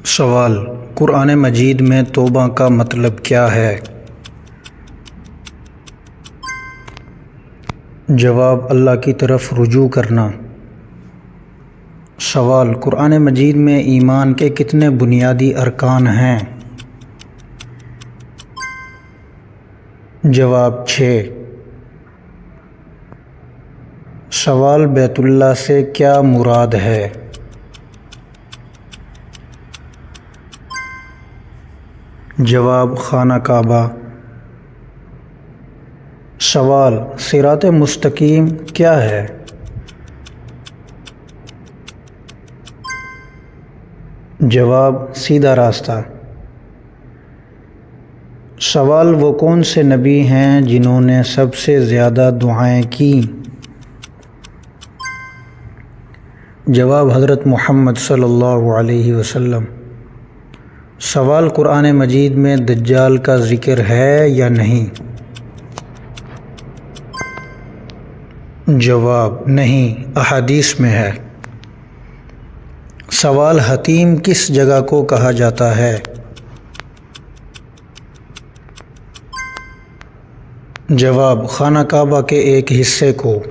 سوال: قرآن مجید میں توبہ کا مطلب کیا ہے؟ جواب: اللہ کی طرف رجوع کرنا۔ سوال: قرآن مجید میں ایمان کے کتنے بنیادی ارکان ہیں؟ جواب: 6۔ سوال: بیت اللہ سے کیا مراد ہے؟ جواب: خانہ کعبہ۔ سوال: صراط مستقیم کیا ہے؟ جواب: سیدھا راستہ۔ سوال: وہ کون سے نبی ہیں جنہوں نے سب سے زیادہ دعائیں کیں؟ جواب: حضرت محمد صلی اللہ علیہ وسلم۔ سوال: قرآن مجید میں دجال کا ذکر ہے یا نہیں؟ جواب: نہیں، احادیث میں ہے۔ سوال: حتیم کس جگہ کو کہا جاتا ہے؟ جواب: خانہ کعبہ کے ایک حصے کو۔